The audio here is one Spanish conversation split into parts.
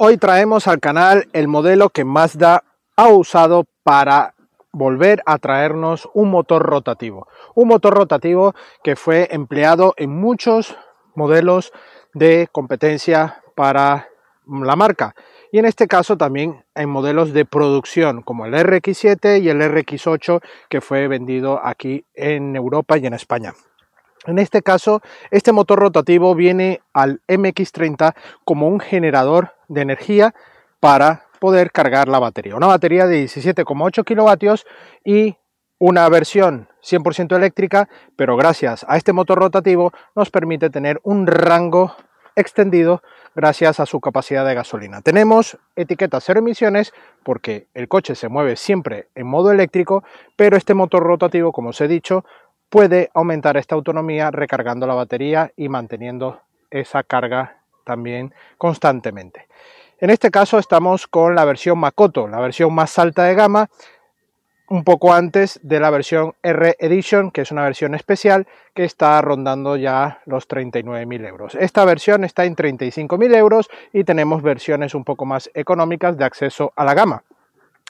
Hoy traemos al canal el modelo que Mazda ha usado para volver a traernos un motor rotativo. Un motor rotativo que fue empleado en muchos modelos de competencia para la marca. Y en este caso también en modelos de producción como el RX-7 y el RX-8 que fue vendido aquí en Europa y en España. En este caso, este motor rotativo viene al MX-30 como un generador de energía para poder cargar la batería. Una batería de 17,8 kilovatios y una versión 100% eléctrica, pero gracias a este motor rotativo nos permite tener un rango extendido gracias a su capacidad de gasolina. Tenemos etiqueta cero emisiones porque el coche se mueve siempre en modo eléctrico, pero este motor rotativo, como os he dicho, puede aumentar esta autonomía recargando la batería y manteniendo esa carga también constantemente. En este caso estamos con la versión Makoto, la versión más alta de gama, un poco antes de la versión R Edition, que es una versión especial que está rondando ya los 39.000 euros. Esta versión está en 35.000 euros y tenemos versiones un poco más económicas de acceso a la gama,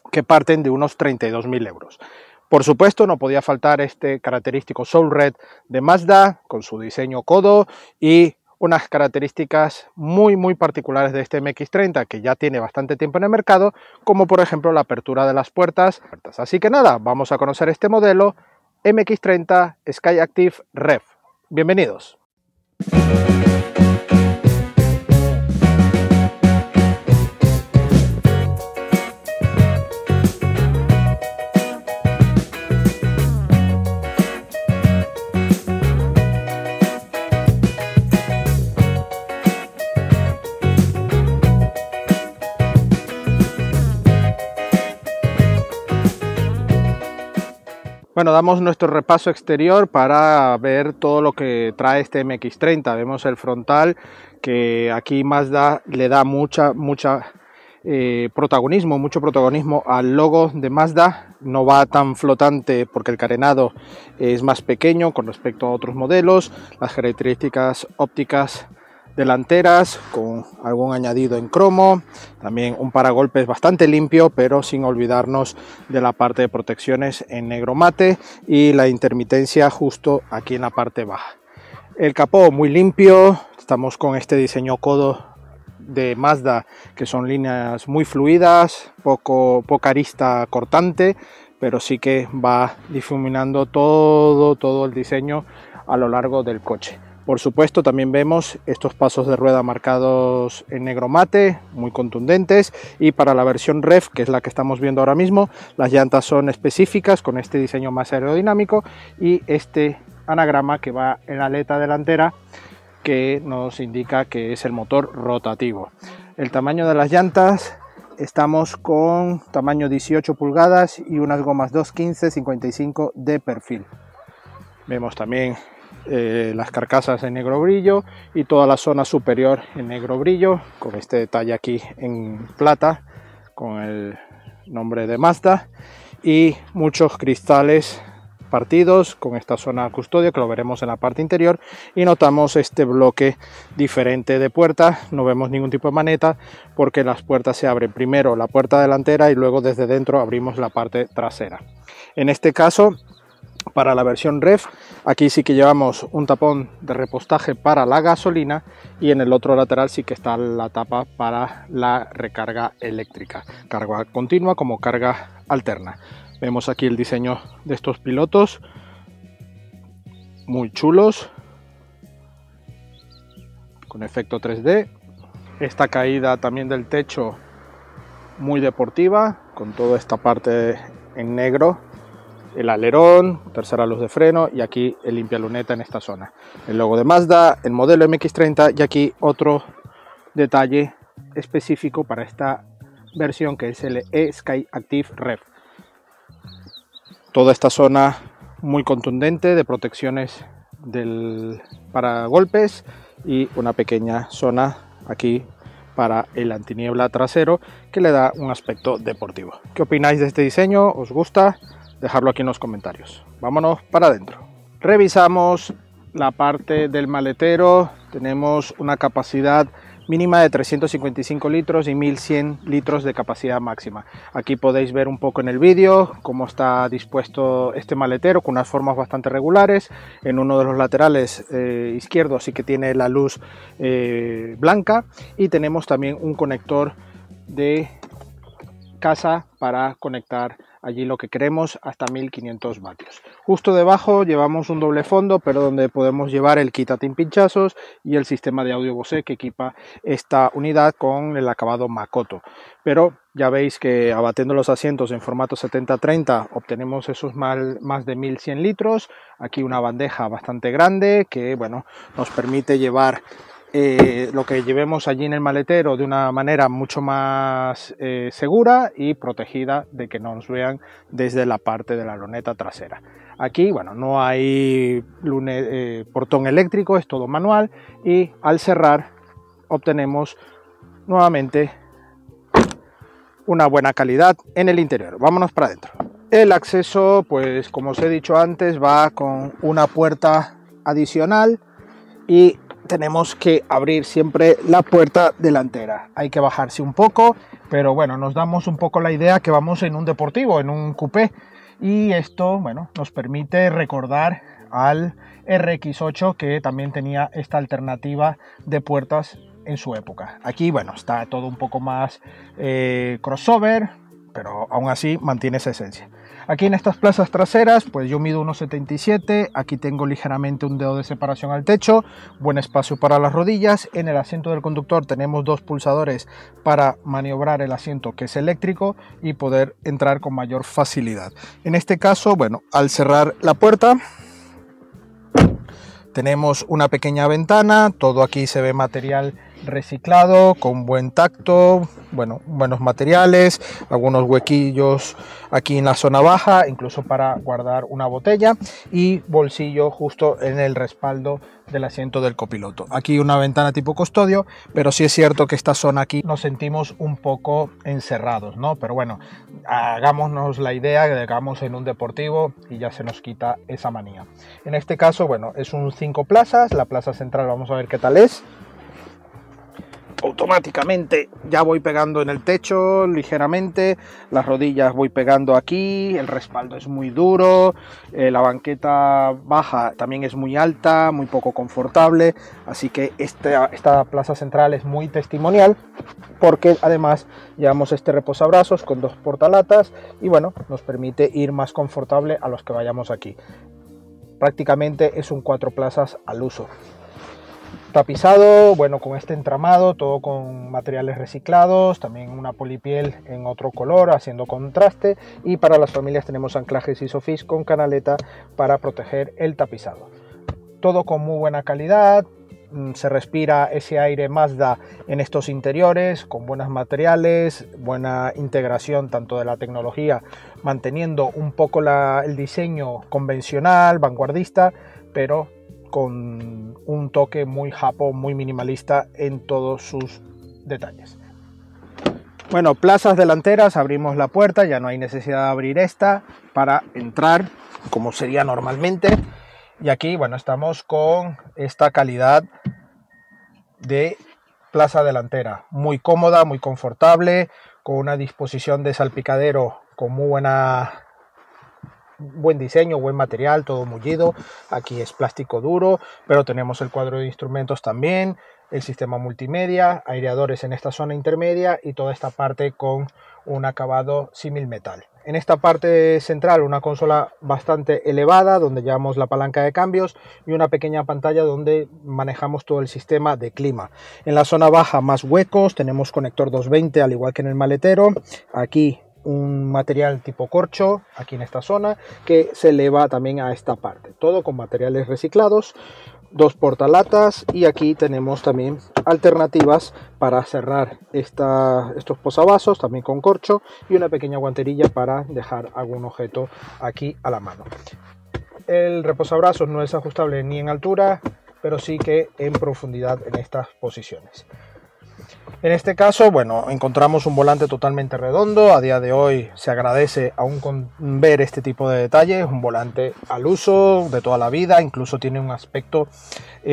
que parten de unos 32.000 euros. Por supuesto, no podía faltar este característico Soul Red de Mazda, con su diseño codo y unas características muy particulares de este MX-30 que ya tiene bastante tiempo en el mercado, como por ejemplo la apertura de las puertas. Así que nada, vamos a conocer este modelo MX-30 Skyactiv Rev. Bienvenidos. Bueno, damos nuestro repaso exterior para ver todo lo que trae este MX-30. Vemos el frontal, que aquí Mazda le da mucho protagonismo al logo de Mazda. No va tan flotante porque el carenado es más pequeño con respecto a otros modelos. Las características ópticas delanteras con algún añadido en cromo, también un paragolpes bastante limpio, pero sin olvidarnos de la parte de protecciones en negro mate y la intermitencia justo aquí en la parte baja. El capó muy limpio, estamos con este diseño codo de Mazda que son líneas muy fluidas, poca arista cortante, pero sí que va difuminando todo el diseño a lo largo del coche. Por supuesto, también vemos estos pasos de rueda marcados en negro mate, muy contundentes, y para la versión Rev, que es la que estamos viendo ahora mismo, las llantas son específicas con este diseño más aerodinámico y este anagrama que va en la aleta delantera que nos indica que es el motor rotativo. El tamaño de las llantas, estamos con tamaño 18 pulgadas y unas gomas 215/55 de perfil. Vemos también las carcasas en negro brillo y toda la zona superior en negro brillo, con este detalle aquí en plata con el nombre de Mazda y muchos cristales partidos con esta zona custodia que lo veremos en la parte interior, y notamos este bloque diferente de puerta. No vemos ningún tipo de maneta porque las puertas se abren primero la puerta delantera y luego desde dentro abrimos la parte trasera. En este caso, para la versión Rev, aquí sí que llevamos un tapón de repostaje para la gasolina y en el otro lateral sí que está la tapa para la recarga eléctrica, carga continua como carga alterna. Vemos aquí el diseño de estos pilotos, muy chulos, con efecto 3D. Esta caída también del techo muy deportiva, con toda esta parte en negro. El alerón, tercera luz de freno y aquí el limpialuneta en esta zona. El logo de Mazda, el modelo MX-30 y aquí otro detalle específico para esta versión que es el Skyactiv Rev. Toda esta zona muy contundente de protecciones para golpes y una pequeña zona aquí para el antiniebla trasero que le da un aspecto deportivo. ¿Qué opináis de este diseño? ¿Os gusta? Dejadlo aquí en los comentarios. Vámonos para adentro. Revisamos la parte del maletero. Tenemos una capacidad mínima de 355 litros y 1100 litros de capacidad máxima. Aquí podéis ver un poco en el vídeo cómo está dispuesto este maletero con unas formas bastante regulares. En uno de los laterales izquierdo sí que tiene la luz blanca, y tenemos también un conector de casa para conectar allí lo que queremos hasta 1500 vatios. Justo debajo llevamos un doble fondo, pero donde podemos llevar el quítate pinchazos y el sistema de audio Bose que equipa esta unidad con el acabado Makoto. Pero ya veis que abatiendo los asientos en formato 70-30 obtenemos esos más de 1100 litros. Aquí una bandeja bastante grande que, bueno, nos permite llevar lo que llevemos allí en el maletero de una manera mucho más segura y protegida de que nos vean desde la parte de la luneta trasera. Aquí, bueno, no hay portón eléctrico, es todo manual, y al cerrar obtenemos nuevamente una buena calidad en el interior. Vámonos para adentro. El acceso, pues como os he dicho antes, va con una puerta adicional y tenemos que abrir siempre la puerta delantera. Hay que bajarse un poco, pero bueno, nos damos un poco la idea que vamos en un deportivo, en un coupé, y esto, bueno, nos permite recordar al RX8, que también tenía esta alternativa de puertas en su época. Aquí, bueno, está todo un poco más crossover, pero aún así mantiene esa esencia. Aquí en estas plazas traseras, pues yo mido 1,77, aquí tengo ligeramente un dedo de separación al techo, buen espacio para las rodillas. En el asiento del conductor tenemos dos pulsadores para maniobrar el asiento, que es eléctrico, y poder entrar con mayor facilidad. En este caso, bueno, al cerrar la puerta tenemos una pequeña ventana, todo aquí se ve material reciclado con buen tacto, bueno, buenos materiales, algunos huequillos aquí en la zona baja, incluso para guardar una botella, y bolsillo justo en el respaldo del asiento del copiloto. Aquí una ventana tipo custodio, pero sí es cierto que esta zona aquí nos sentimos un poco encerrados, ¿no? Pero bueno, hagámonos la idea de que hagamos en un deportivo y ya se nos quita esa manía. En este caso, bueno, es un 5 plazas, la plaza central vamos a ver qué tal es. Automáticamente ya voy pegando en el techo ligeramente, las rodillas voy pegando aquí, el respaldo es muy duro, la banqueta baja también es muy alta, muy poco confortable, así que esta plaza central es muy testimonial, porque además llevamos este reposabrazos con dos portalatas y bueno, nos permite ir más confortable a los que vayamos aquí. Prácticamente es un 4 plazas al uso. Tapizado, bueno, con este entramado, todo con materiales reciclados, también una polipiel en otro color, haciendo contraste, y para las familias tenemos anclajes Isofix con canaleta para proteger el tapizado. Todo con muy buena calidad, se respira ese aire Mazda en estos interiores, con buenos materiales, buena integración tanto de la tecnología, manteniendo un poco el diseño convencional, vanguardista, pero con un toque muy japo, muy minimalista en todos sus detalles. Bueno, plazas delanteras, abrimos la puerta, ya no hay necesidad de abrir esta para entrar como sería normalmente, y aquí, bueno, estamos con esta calidad de plaza delantera, muy cómoda, muy confortable, con una disposición de salpicadero con buen diseño, buen material, todo mullido. Aquí es plástico duro, pero tenemos el cuadro de instrumentos también, el sistema multimedia, aireadores en esta zona intermedia y toda esta parte con un acabado símil metal. En esta parte central una consola bastante elevada donde llevamos la palanca de cambios y una pequeña pantalla donde manejamos todo el sistema de clima. En la zona baja más huecos, tenemos conector 220 al igual que en el maletero. Aquí un material tipo corcho aquí en esta zona que se eleva también a esta parte, todo con materiales reciclados, dos portalatas, y aquí tenemos también alternativas para cerrar estos posavasos también con corcho y una pequeña guanterilla para dejar algún objeto aquí a la mano. El reposabrazos no es ajustable ni en altura, pero sí que en profundidad en estas posiciones. En este caso, bueno, encontramos un volante totalmente redondo. A día de hoy se agradece aún con ver este tipo de detalles. Un volante al uso de toda la vida, incluso tiene un aspecto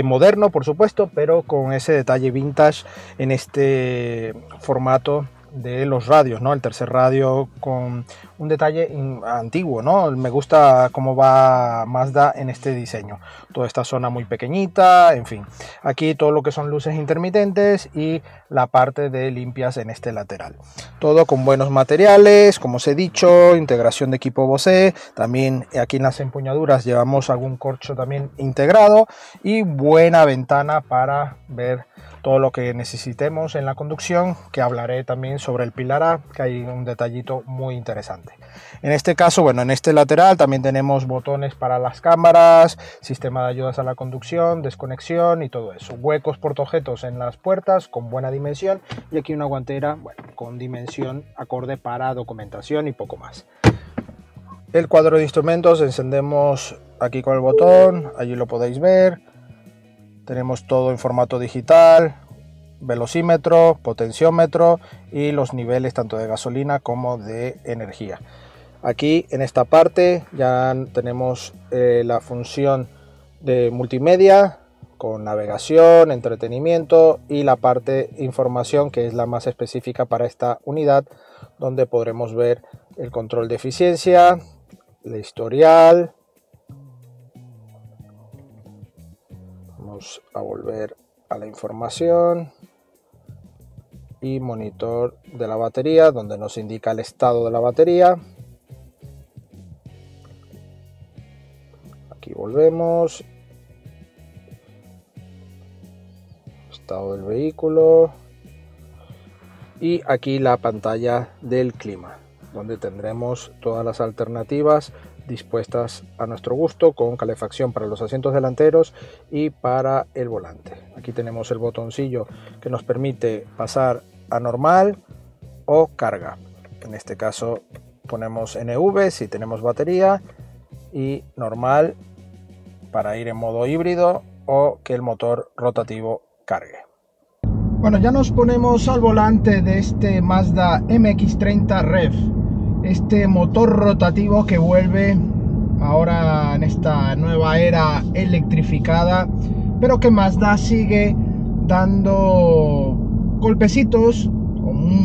moderno, por supuesto, pero con ese detalle vintage en este formato de los radios, ¿no? El tercer radio con un detalle antiguo, ¿no? Me gusta cómo va Mazda en este diseño. Toda esta zona muy pequeñita, en fin. Aquí todo lo que son luces intermitentes y la parte de limpias en este lateral. Todo con buenos materiales, como os he dicho, integración de equipo Bose. También aquí en las empuñaduras llevamos algún corcho también integrado y buena ventana para ver todo lo que necesitemos en la conducción, que hablaré también sobre el pilar A, que hay un detallito muy interesante. En este caso, bueno, en este lateral también tenemos botones para las cámaras, sistema de ayudas a la conducción, desconexión y todo eso. Huecos portaobjetos en las puertas con buena dimensión y aquí una guantera, bueno, con dimensión acorde para documentación y poco más. El cuadro de instrumentos, encendemos aquí con el botón, allí lo podéis ver. Tenemos todo en formato digital, velocímetro, potenciómetro y los niveles tanto de gasolina como de energía. Aquí en esta parte ya tenemos la función de multimedia con navegación, entretenimiento y la parte información, que es la más específica para esta unidad, donde podremos ver el control de eficiencia, el historial. Vamos a volver a la información y monitor de la batería, donde nos indica el estado de la batería. Aquí volvemos, estado del vehículo y aquí la pantalla del clima, donde tendremos todas las alternativas dispuestas a nuestro gusto, con calefacción para los asientos delanteros y para el volante. Aquí tenemos el botoncillo que nos permite pasar a normal o carga. En este caso ponemos NV si tenemos batería y normal para ir en modo híbrido o que el motor rotativo cargue. Bueno, ya nos ponemos al volante de este Mazda MX-30 Rev. Este motor rotativo que vuelve ahora en esta nueva era electrificada, pero que Mazda sigue dando golpecitos,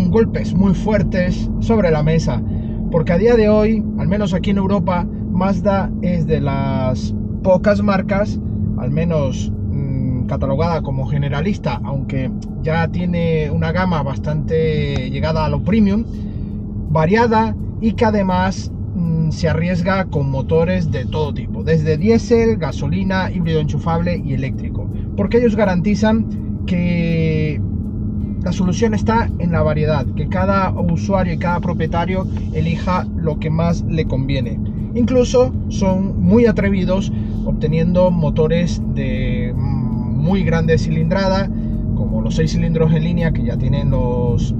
golpes muy fuertes sobre la mesa, porque a día de hoy, al menos aquí en Europa, Mazda es de las pocas marcas, al menos catalogada como generalista, aunque ya tiene una gama bastante llegada a lo premium, variada, y que además se arriesga con motores de todo tipo, desde diésel, gasolina, híbrido enchufable y eléctrico, porque ellos garantizan que la solución está en la variedad, que cada usuario y cada propietario elija lo que más le conviene. Incluso son muy atrevidos obteniendo motores de muy grande cilindrada, como los 6 cilindros en línea, que ya tienen los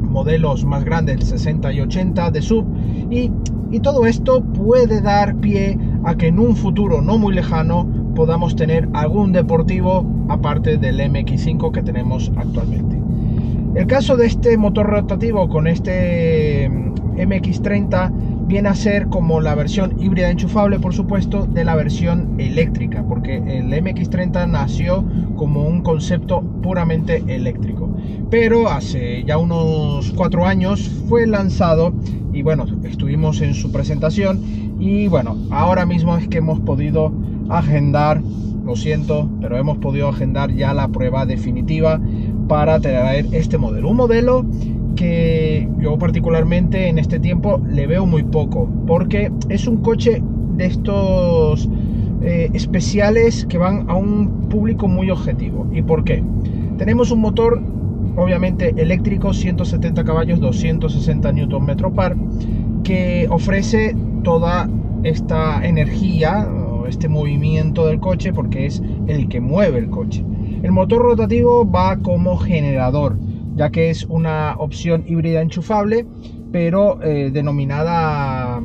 modelos más grandes, 60 y 80 de SUV, y todo esto puede dar pie a que en un futuro no muy lejano podamos tener algún deportivo aparte del MX5 que tenemos actualmente. El caso de este motor rotativo con este MX-30 viene a ser como la versión híbrida enchufable, por supuesto, de la versión eléctrica, porque el MX-30 nació como un concepto puramente eléctrico, pero hace ya unos 4 años fue lanzado y bueno, estuvimos en su presentación y bueno, ahora mismo es que hemos podido agendar, lo siento, pero hemos podido agendar ya la prueba definitiva para traer este modelo, un modelo que yo particularmente en este tiempo le veo muy poco, porque es un coche de estos especiales que van a un público muy objetivo. ¿Y por qué? Tenemos un motor obviamente eléctrico, 170 caballos, 260 Nm par, que ofrece toda esta energía, este movimiento del coche, porque es el que mueve el coche. El motor rotativo va como generador, ya que es una opción híbrida enchufable, pero denominada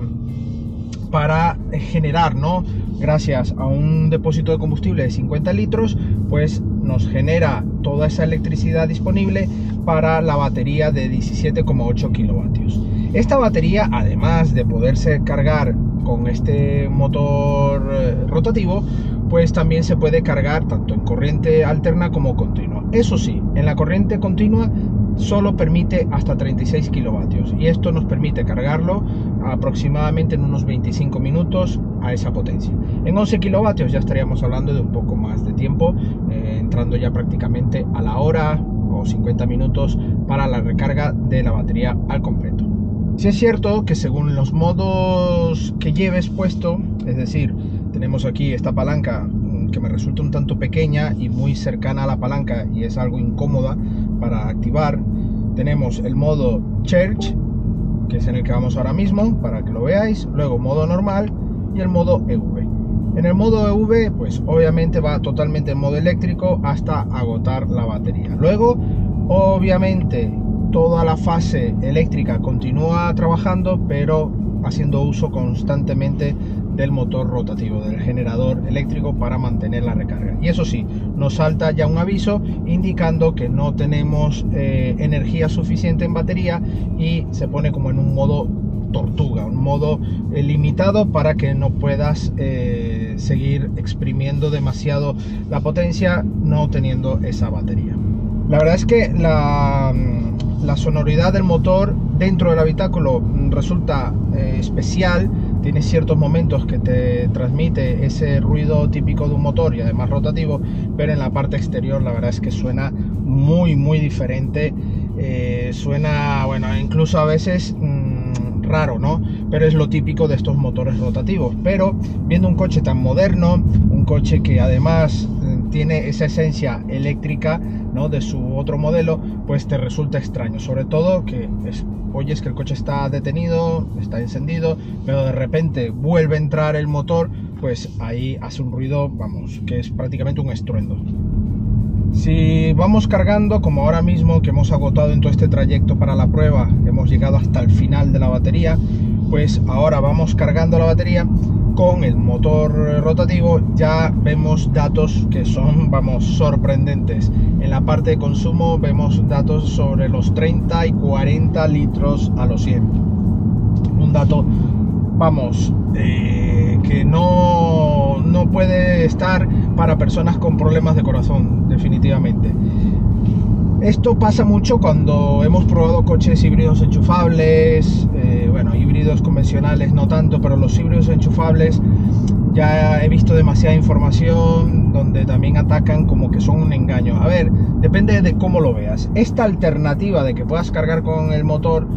para generar, ¿no? Gracias a un depósito de combustible de 50 litros, pues nos genera toda esa electricidad disponible para la batería de 17,8 kilovatios. Esta batería, además de poderse cargar con este motor rotativo, pues también se puede cargar tanto en corriente alterna como continua. Eso sí, en la corriente continua solo permite hasta 36 kilovatios y esto nos permite cargarlo aproximadamente en unos 25 minutos a esa potencia. En 11 kilovatios ya estaríamos hablando de un poco más de tiempo, entrando ya prácticamente a la hora o 50 minutos para la recarga de la batería al completo. Sí es cierto que según los modos que lleves puesto, es decir, tenemos aquí esta palanca que me resulta un tanto pequeña y muy cercana a la palanca y es algo incómoda para activar. Tenemos el modo Church, que es en el que vamos ahora mismo, para que lo veáis, luego modo normal y el modo EV. En el modo EV, pues obviamente va totalmente en modo eléctrico hasta agotar la batería. Luego, obviamente, toda la fase eléctrica continúa trabajando, pero haciendo uso constantemente del motor rotativo, del generador eléctrico para mantener la recarga. Y eso sí, nos salta ya un aviso indicando que no tenemos energía suficiente en batería y se pone como en un modo tortuga, un modo limitado para que no puedas seguir exprimiendo demasiado la potencia no teniendo esa batería. La verdad es que la sonoridad del motor dentro del habitáculo resulta especial. Tiene ciertos momentos que te transmite ese ruido típico de un motor y además rotativo, pero en la parte exterior la verdad es que suena muy diferente. Suena, bueno, incluso a veces raro, ¿no? Pero es lo típico de estos motores rotativos. Pero viendo un coche tan moderno, un coche que además tiene esa esencia eléctrica, ¿no?, de su otro modelo, pues te resulta extraño, sobre todo que oyes que el coche está detenido, está encendido, pero de repente vuelve a entrar el motor, pues ahí hace un ruido, vamos, que es prácticamente un estruendo. Si vamos cargando, como ahora mismo que hemos agotado en todo este trayecto para la prueba, hemos llegado hasta el final de la batería, pues ahora vamos cargando la batería con el motor rotativo, ya vemos datos que son, vamos, sorprendentes. En la parte de consumo vemos datos sobre los 30 y 40 litros a los 100. Un dato, vamos, que no puede estar para personas con problemas de corazón, definitivamente. Esto pasa mucho cuando hemos probado coches híbridos enchufables, bueno, híbridos convencionales no tanto, pero los híbridos enchufables ya he visto demasiada información donde también atacan como que son un engaño. A ver, depende de cómo lo veas. Esta alternativa de que puedas cargar con el motor,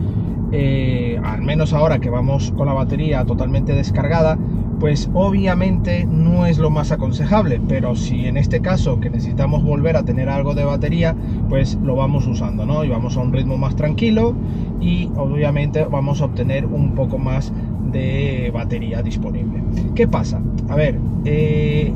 al menos ahora que vamos con la batería totalmente descargada, pues obviamente no es lo más aconsejable, pero si en este caso que necesitamos volver a tener algo de batería, pues lo vamos usando, ¿no? Y vamos a un ritmo más tranquilo y obviamente vamos a obtener un poco más de batería disponible. ¿Qué pasa? A ver,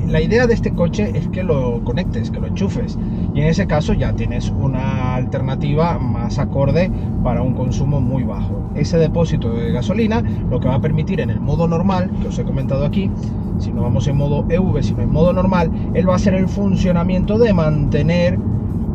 la idea de este coche es que lo conectes, que lo enchufes, y en ese caso ya tienes una alternativa más acorde para un consumo muy bajo. Ese depósito de gasolina lo que va a permitir en el modo normal, que os he comentado aquí, si no vamos en modo EV, sino en modo normal, él va a hacer el funcionamiento de mantener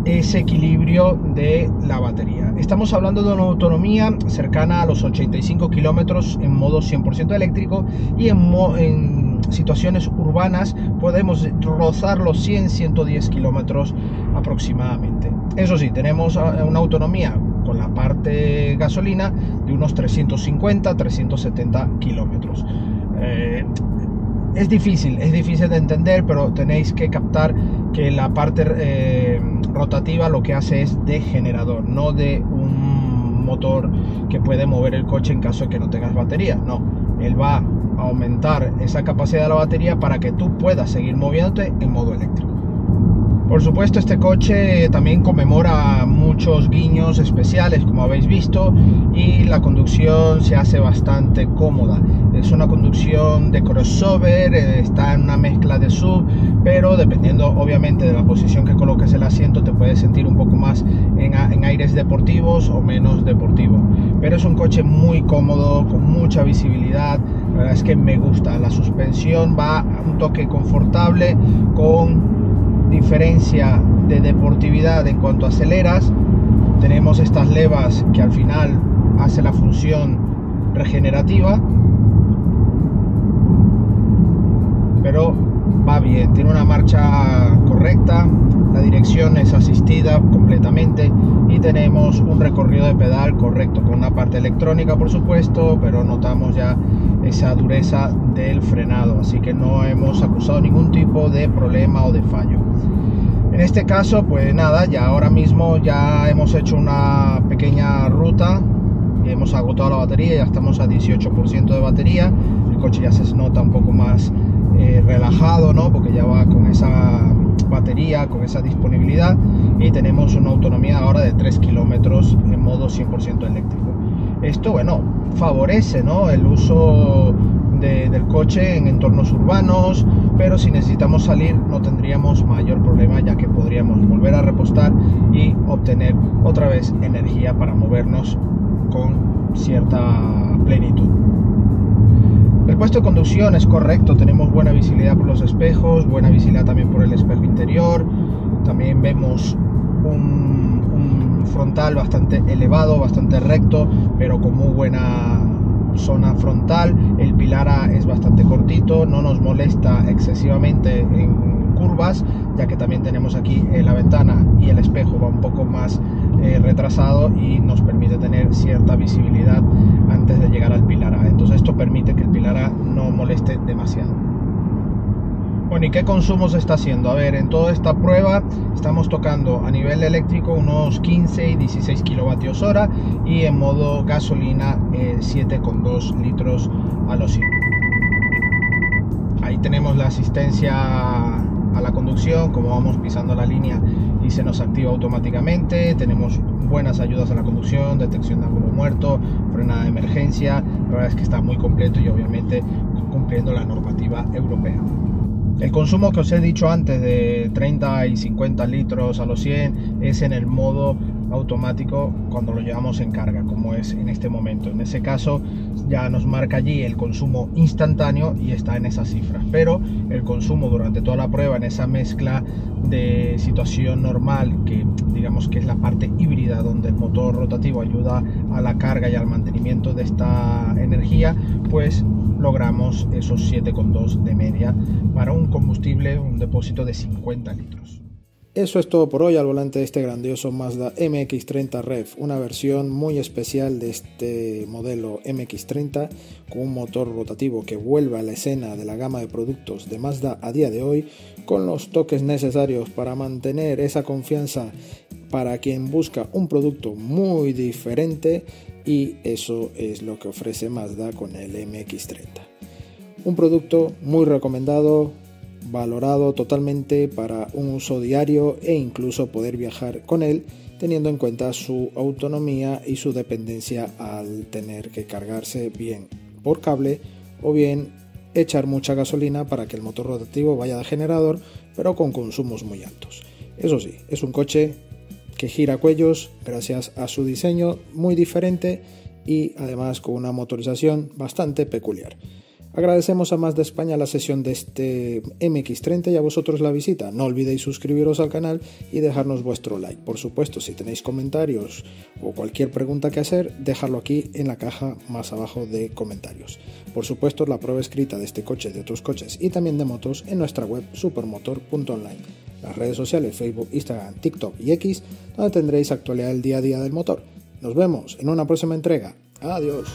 ese equilibrio de la batería. Estamos hablando de una autonomía cercana a los 85 kilómetros en modo 100% eléctrico, y en situaciones urbanas podemos rozar los 100-110 kilómetros aproximadamente. Eso sí, tenemos una autonomía con la parte gasolina de unos 350-370 kilómetros. Es difícil de entender, pero tenéis que captar que la parte rotativa lo que hace es de generador, no de un motor que puede mover el coche en caso de que no tengas batería. No, él va a aumentar esa capacidad de la batería para que tú puedas seguir moviéndote en modo eléctrico. Por supuesto, este coche también conmemora muchos guiños especiales, como habéis visto, y la conducción se hace bastante cómoda. Es una conducción de crossover, está en una mezcla de SUV, pero dependiendo obviamente de la posición que coloques el asiento, te puedes sentir un poco más en aires deportivos o menos deportivo. Pero es un coche muy cómodo, con mucha visibilidad. La verdad es que me gusta. La suspensión va a un toque confortable, con diferencia de deportividad en cuanto aceleras. Tenemos estas levas que al final hace la función regenerativa, pero va bien, tiene una marcha correcta, la dirección es asistida completamente y tenemos un recorrido de pedal correcto, con una parte electrónica por supuesto, pero notamos ya esa dureza del frenado, así que no hemos acusado ningún tipo de problema o de fallo. En este caso, pues nada, ya ahora mismo ya hemos hecho una pequeña ruta y hemos agotado la batería, ya estamos a 18% de batería, el coche ya se nota un poco más relajado, ¿no? Porque ya va con esa batería, con esa disponibilidad, y tenemos una autonomía ahora de 3 kilómetros en modo 100% eléctrico. Esto, bueno, favorece, ¿no?, el uso del coche en entornos urbanos, pero si necesitamos salir no tendríamos mayor problema, ya que podríamos volver a repostar y obtener otra vez energía para movernos con cierta plenitud. El puesto de conducción es correcto, tenemos buena visibilidad por los espejos, buena visibilidad también por el espejo interior, también vemos un frontal bastante elevado, bastante recto, pero con muy buena zona frontal. El pilar A es bastante cortito, no nos molesta excesivamente en curvas, ya que también tenemos aquí la ventana y el espejo va un poco más retrasado y nos permite tener cierta visibilidad antes de llegar al pilar A. Entonces esto permite que el pilar A no moleste demasiado. Bueno, ¿y qué consumo se está haciendo? A ver, en toda esta prueba estamos tocando a nivel eléctrico unos 15 y 16 kilovatios hora y en modo gasolina 7,2 litros a los 100. Ahí tenemos la asistencia a la conducción, como vamos pisando la línea y se nos activa automáticamente. Tenemos buenas ayudas a la conducción, detección de ángulo muerto, frenada de emergencia. La verdad es que está muy completo y obviamente cumpliendo la normativa europea. El consumo que os he dicho antes de 30 y 50 litros a los 100 es en el modo automático cuando lo llevamos en carga, como es en este momento. En ese caso ya nos marca allí el consumo instantáneo y está en esas cifras, pero el consumo durante toda la prueba en esa mezcla de situación normal, que digamos que es la parte híbrida donde el motor rotativo ayuda a la carga y al mantenimiento de esta energía, pues logramos esos 7,2 de media para un combustible, un depósito de 50 litros. Eso es todo por hoy al volante de este grandioso Mazda MX-30 Rev, una versión muy especial de este modelo MX-30 con un motor rotativo que vuelve a la escena de la gama de productos de Mazda a día de hoy, con los toques necesarios para mantener esa confianza para quien busca un producto muy diferente, y eso es lo que ofrece Mazda con el MX-30. Un producto muy recomendado, valorado totalmente para un uso diario e incluso poder viajar con él, teniendo en cuenta su autonomía y su dependencia al tener que cargarse bien por cable o bien echar mucha gasolina para que el motor rotativo vaya de generador, pero con consumos muy altos. Eso sí, es un coche que gira cuellos gracias a su diseño muy diferente y además con una motorización bastante peculiar. Agradecemos a Mazda España la sesión de este MX-30 y a vosotros la visita. No olvidéis suscribiros al canal y dejarnos vuestro like. Por supuesto, si tenéis comentarios o cualquier pregunta que hacer, dejadlo aquí en la caja más abajo de comentarios. Por supuesto, la prueba escrita de este coche, de otros coches y también de motos en nuestra web supermotor.online. Las redes sociales Facebook, Instagram, TikTok y X, donde tendréis actualidad del día a día del motor. Nos vemos en una próxima entrega. Adiós.